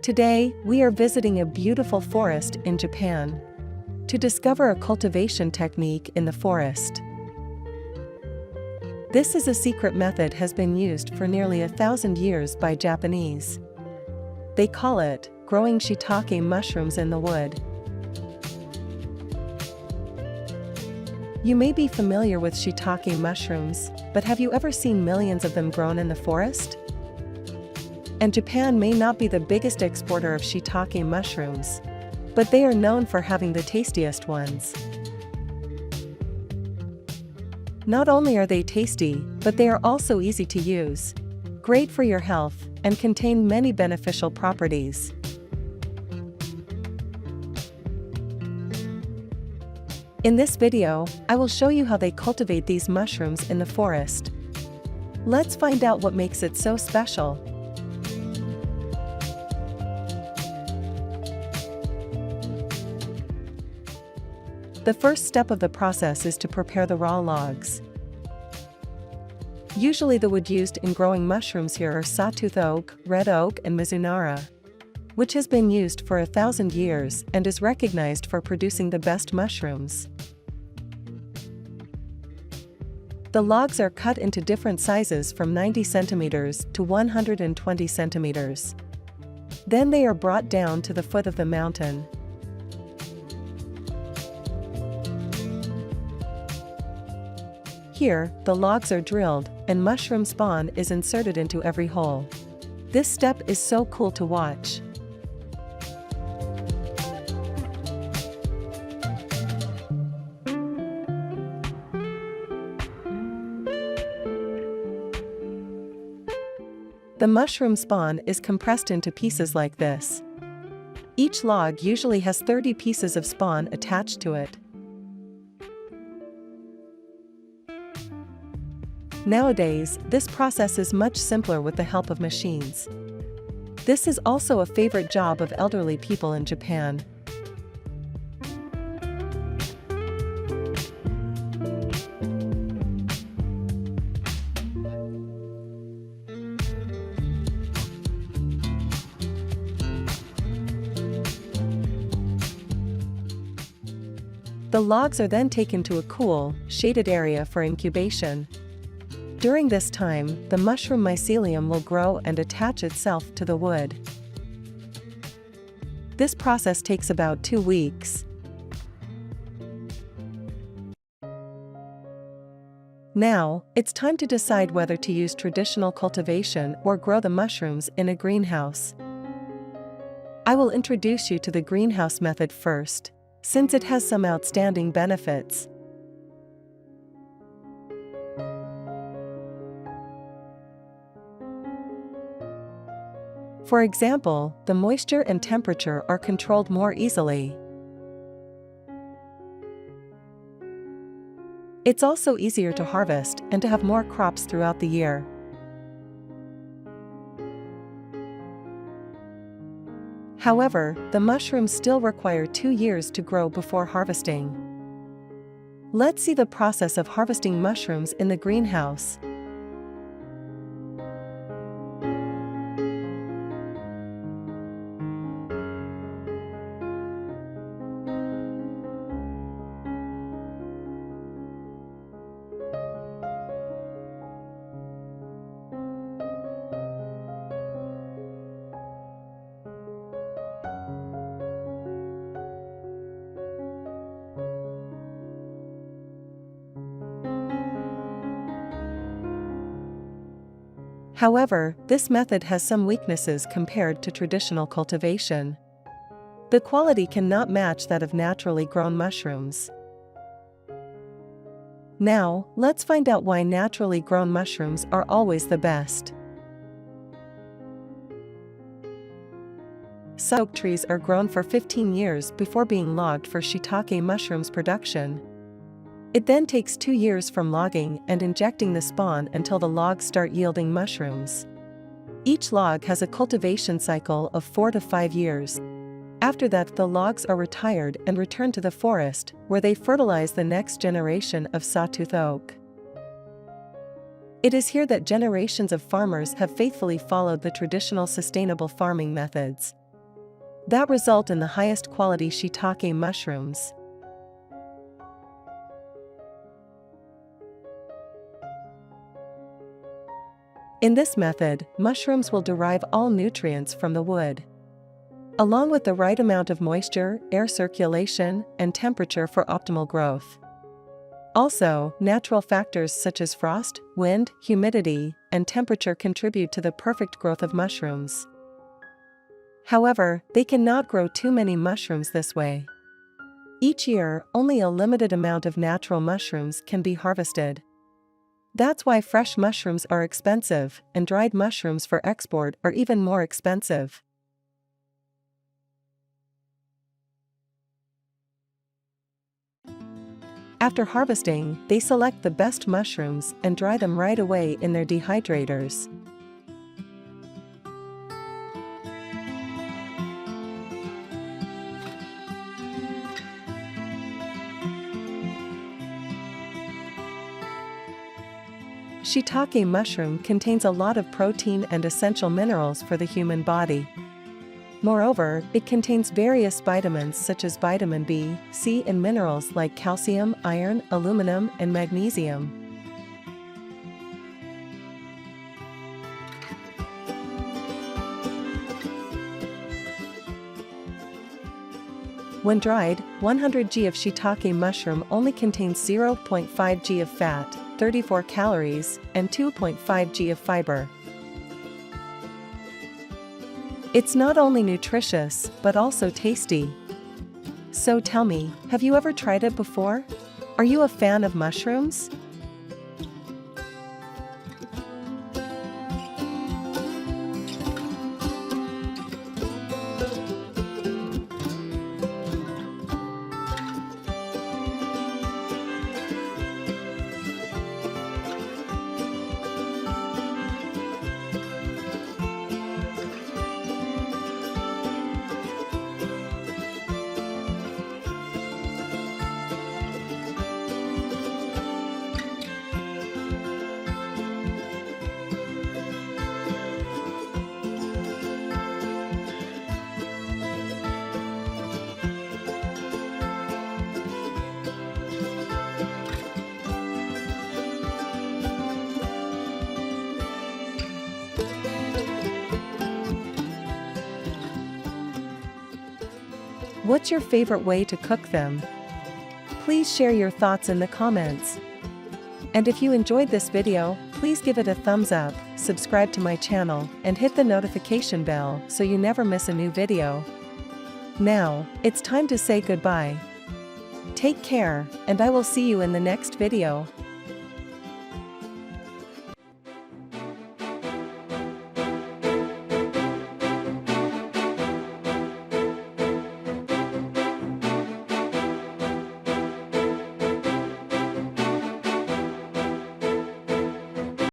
Today, we are visiting a beautiful forest in Japan to discover a cultivation technique in the forest. This is a secret method has been used for nearly 1,000 years by Japanese. They call it growing shiitake mushrooms in the wood. You may be familiar with shiitake mushrooms, but have you ever seen millions of them grown in the forest? And Japan may not be the biggest exporter of shiitake mushrooms, but they are known for having the tastiest ones. Not only are they tasty, but they are also easy to use, great for your health, and contain many beneficial properties. In this video, I will show you how they cultivate these mushrooms in the forest. Let's find out what makes it so special. The first step of the process is to prepare the raw logs. Usually the wood used in growing mushrooms here are sawtooth oak, red oak and Mizunara, which has been used for 1,000 years and is recognized for producing the best mushrooms. The logs are cut into different sizes from 90 centimeters to 120 centimeters. Then they are brought down to the foot of the mountain. Here, the logs are drilled, and mushroom spawn is inserted into every hole. This step is so cool to watch. The mushroom spawn is compressed into pieces like this. Each log usually has 30 pieces of spawn attached to it. Nowadays, this process is much simpler with the help of machines. This is also a favorite job of elderly people in Japan. The logs are then taken to a cool, shaded area for incubation. During this time, the mushroom mycelium will grow and attach itself to the wood. This process takes about 2 weeks. Now, it's time to decide whether to use traditional cultivation or grow the mushrooms in a greenhouse. I will introduce you to the greenhouse method first, since it has some outstanding benefits. For example, the moisture and temperature are controlled more easily. It's also easier to harvest and to have more crops throughout the year. However, the mushrooms still require 2 years to grow before harvesting. Let's see the process of harvesting mushrooms in the greenhouse. However, this method has some weaknesses compared to traditional cultivation. The quality cannot match that of naturally grown mushrooms. Now, let's find out why naturally grown mushrooms are always the best. Some oak trees are grown for 15 years before being logged for shiitake mushrooms production. It then takes 2 years from logging and injecting the spawn until the logs start yielding mushrooms. Each log has a cultivation cycle of 4 to 5 years. After that, the logs are retired and returned to the forest, where they fertilize the next generation of sawtooth oak. It is here that generations of farmers have faithfully followed the traditional sustainable farming methods. that result in the highest quality shiitake mushrooms. In this method, mushrooms will derive all nutrients from the wood, along with the right amount of moisture, air circulation, and temperature for optimal growth. Also, natural factors such as frost, wind, humidity, and temperature contribute to the perfect growth of mushrooms. However, they cannot grow too many mushrooms this way. Each year, only a limited amount of natural mushrooms can be harvested. That's why fresh mushrooms are expensive, and dried mushrooms for export are even more expensive. After harvesting, they select the best mushrooms and dry them right away in their dehydrators. Shiitake mushroom contains a lot of protein and essential minerals for the human body. Moreover, it contains various vitamins such as vitamin B, C, and minerals like calcium, iron, aluminum, and magnesium. When dried, 100 g of shiitake mushroom only contains 0.5 g of fat, 34 calories, and 2.5 g of fiber. It's not only nutritious, but also tasty. So tell me, have you ever tried it before? Are you a fan of mushrooms? What's your favorite way to cook them? Please share your thoughts in the comments. And if you enjoyed this video, please give it a thumbs up, subscribe to my channel, and hit the notification bell so you never miss a new video. Now, it's time to say goodbye. Take care, and I will see you in the next video.